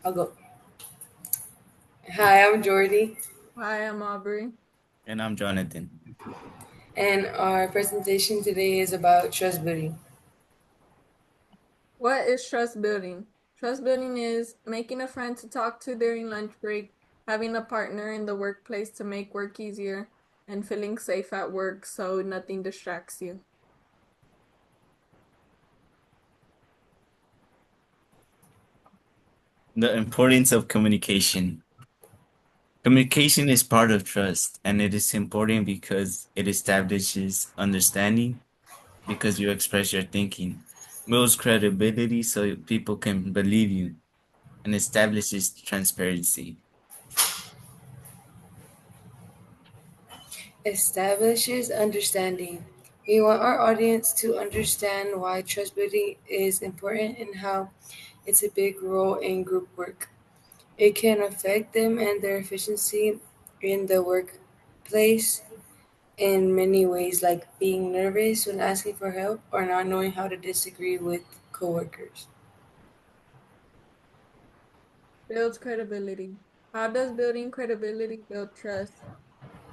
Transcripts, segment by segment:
I'll go. Hi, I'm Jordy, Hi, I'm Aubrey. And I'm Jonathan. and our presentation today is about trust building. What is trust building? Trust building is making a friend to talk to during lunch break, having a partner in the workplace to make work easier, and feeling safe at work so nothing distracts you. The importance of communication. Communication is part of trust, and it is important because it establishes understanding, because you express your thinking, builds credibility so people can believe you, and establishes transparency. Establishes understanding. We want our audience to understand why trust building is important and how it's a big role in group work. It can affect them and their efficiency in the workplace in many ways, like being nervous when asking for help or not knowing how to disagree with coworkers. Builds credibility. How does building credibility build trust?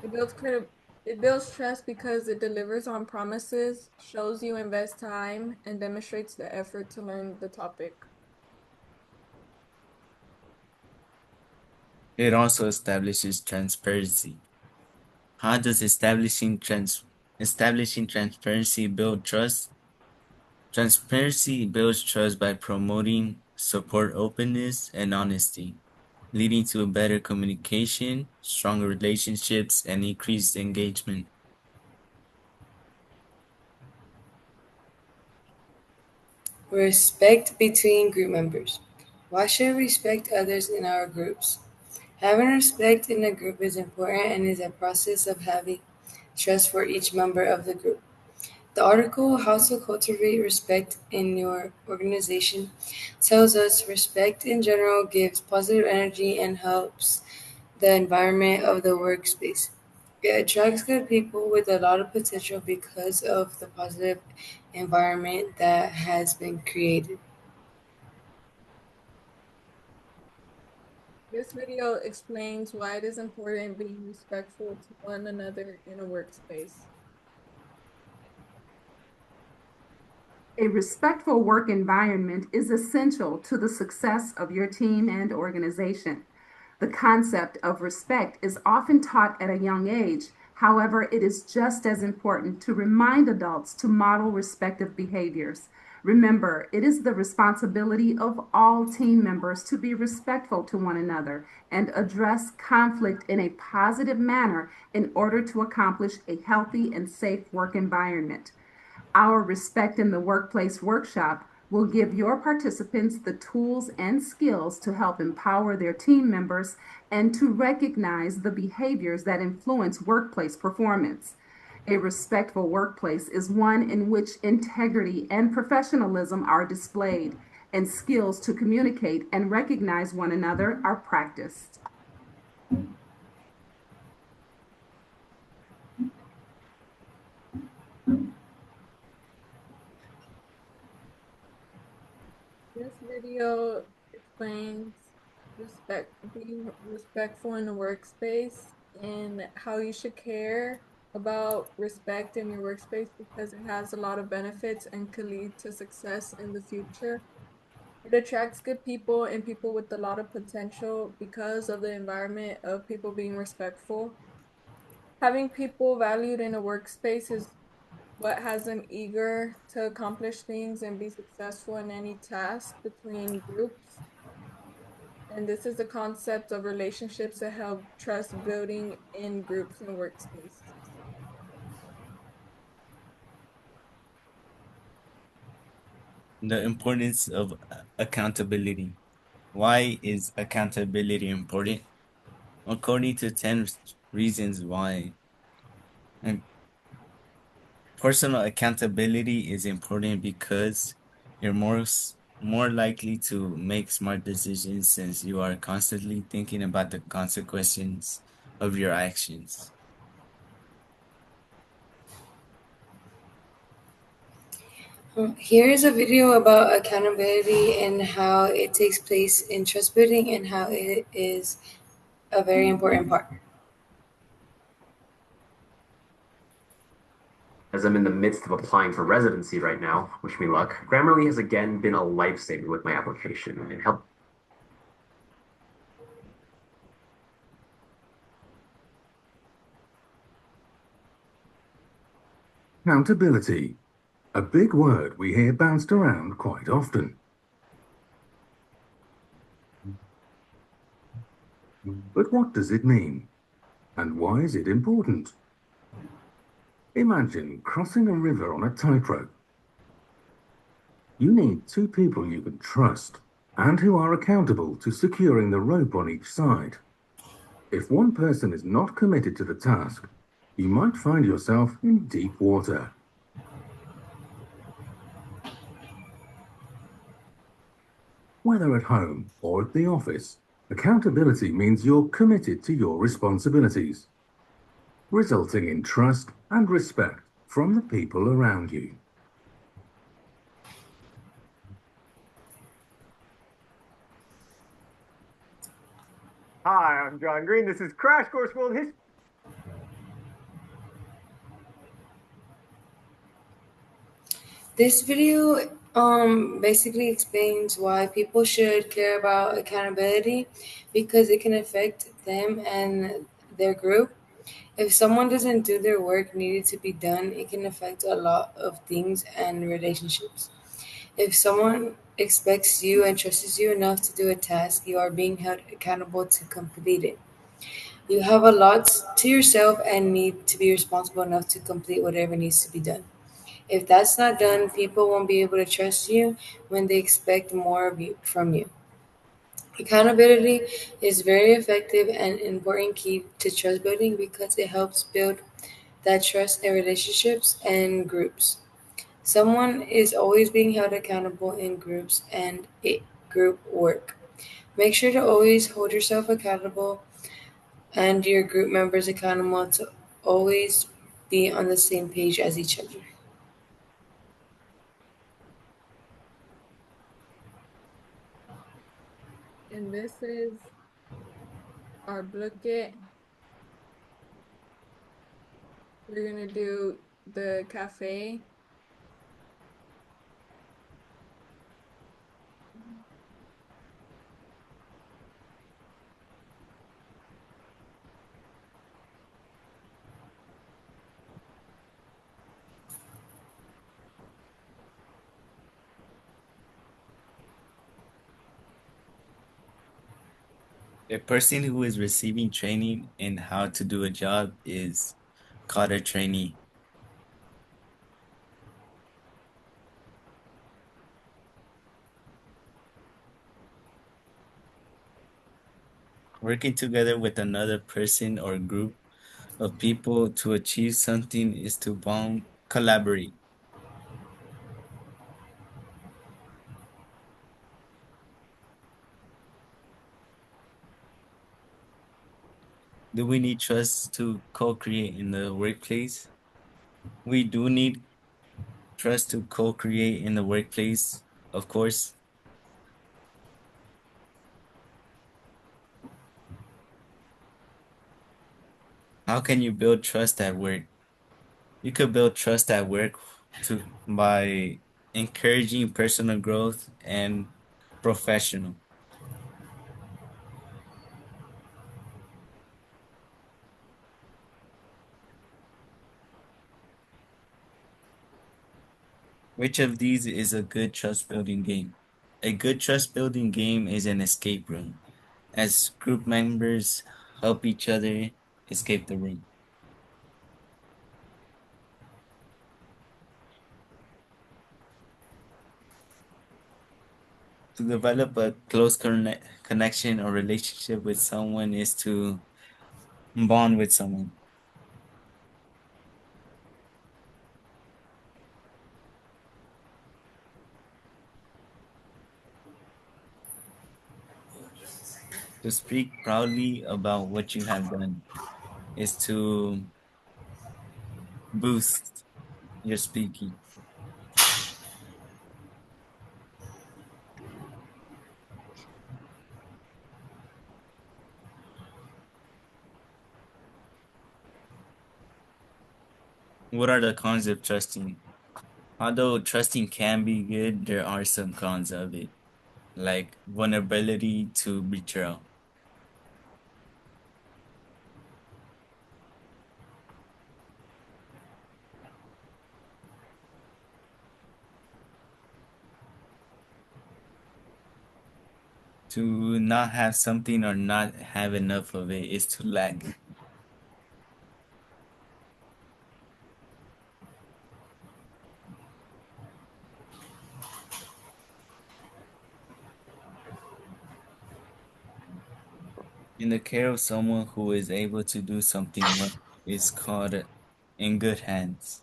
It builds credi- it builds trust because it delivers on promises, shows you invest time, and demonstrates the effort to learn the topic. It also establishes transparency. How does establishing transparency build trust? Transparency builds trust by promoting support openness and honesty, leading to better communication, stronger relationships, and increased engagement. Respect between group members. Why should we respect others in our groups? Having respect in a group is important and is a process of having trust for each member of the group. The article How to Cultivate Respect in Your Organization tells us respect in general gives positive energy and helps the environment of the workspace. It attracts good people with a lot of potential because of the positive environment that has been created. This video explains why it is important being respectful to one another in a workspace. A respectful work environment is essential to the success of your team and organization. The concept of respect is often taught at a young age. However, it is just as important to remind adults to model respective behaviors. Remember, it is the responsibility of all team members to be respectful to one another and address conflict in a positive manner in order to accomplish a healthy and safe work environment. Our Respect in the Workplace workshop will give your participants the tools and skills to help empower their team members and to recognize the behaviors that influence workplace performance. A respectful workplace is one in which integrity and professionalism are displayed, and skills to communicate and recognize one another are practiced. This video explains being respectful in the workspace and how you should care about respect in your workspace because it has a lot of benefits and could lead to success in the future. It attracts good people and people with a lot of potential because of the environment of people being respectful. Having people valued in a workspace is what has them eager to accomplish things and be successful in any task between groups. And this is the concept of relationships that help trust building in groups and workspaces. The importance of accountability. Why is accountability important? According to 10 reasons why, and personal accountability is important because you're more likely to make smart decisions since you are constantly thinking about the consequences of your actions. Here is a video about accountability and how it takes place in trust building and how it is a very important part. As I'm in the midst of applying for residency right now, wish me luck, Grammarly has again been a lifesaver with my application. It helped. Accountability, a big word we hear bounced around quite often. But what does it mean? And why is it important? Imagine crossing a river on a tightrope. You need two people you can trust and who are accountable to securing the rope on each side. If one person is not committed to the task, you might find yourself in deep water. Whether at home or at the office, accountability means you're committed to your responsibilities, resulting in trust and respect from the people around you. Hi, I'm John Green. This is Crash Course World History. This video basically explains why people should care about accountability because it can affect them and their group. If someone doesn't do their work needed to be done, it can affect a lot of things and relationships. If someone expects you and trusts you enough to do a task, you are being held accountable to complete it. You have a lot to yourself and need to be responsible enough to complete whatever needs to be done. If that's not done, people won't be able to trust you when they expect more of you from you. Accountability is very effective and important key to trust building because it helps build that trust in relationships and groups. Someone is always being held accountable in groups and group work. Make sure to always hold yourself accountable and your group members accountable to always be on the same page as each other. And this is our bloque. We're gonna do the cafe. A person who is receiving training in how to do a job is called a trainee. Working together with another person or group of people to achieve something is to bond, collaborate. Do we need trust to co-create in the workplace? We do need trust to co-create in the workplace, of course. How can you build trust at work? You could build trust at work by encouraging personal growth and professional. Which of these is a good trust building game? A good trust building game is an escape room, as group members help each other escape the room. To develop a close connection or relationship with someone is to bond with someone. To speak proudly about what you have done is to boost your speaking. What are the cons of trusting? Although trusting can be good, there are some cons of it, like vulnerability to betrayal. To not have something or not have enough of it is to lack. In the care of someone who is able to do something well is called in good hands.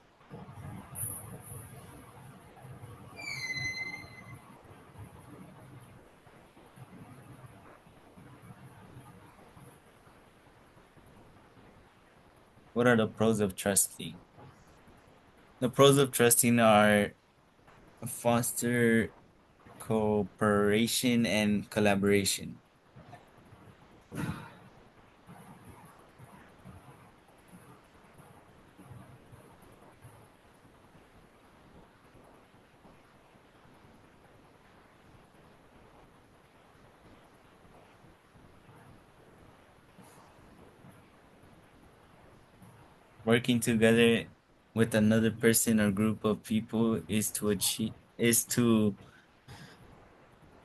What are the pros of trusting? The pros of trusting are foster cooperation and collaboration. Working together with another person or group of people is to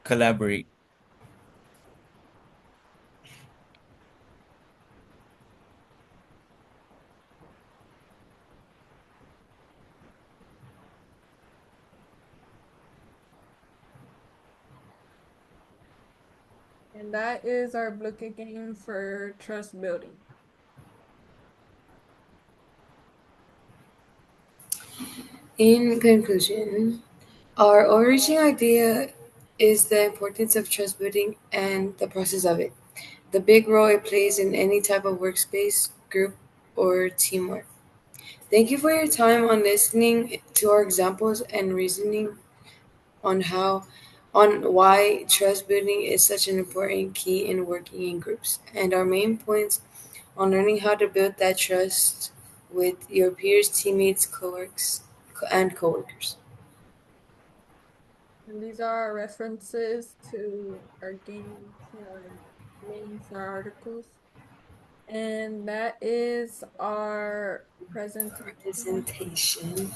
collaborate. And that is our blanket game for trust building. In conclusion, our overreaching idea is the importance of trust building and the process of it, the big role it plays in any type of workspace, group, or teamwork. Thank you for your time on listening to our examples and reasoning on why trust building is such an important key in working in groups, and our main points on learning how to build that trust with your peers, teammates, and coworkers. And these are our references to our games, our links, our articles. And that is our presentation. Presentation.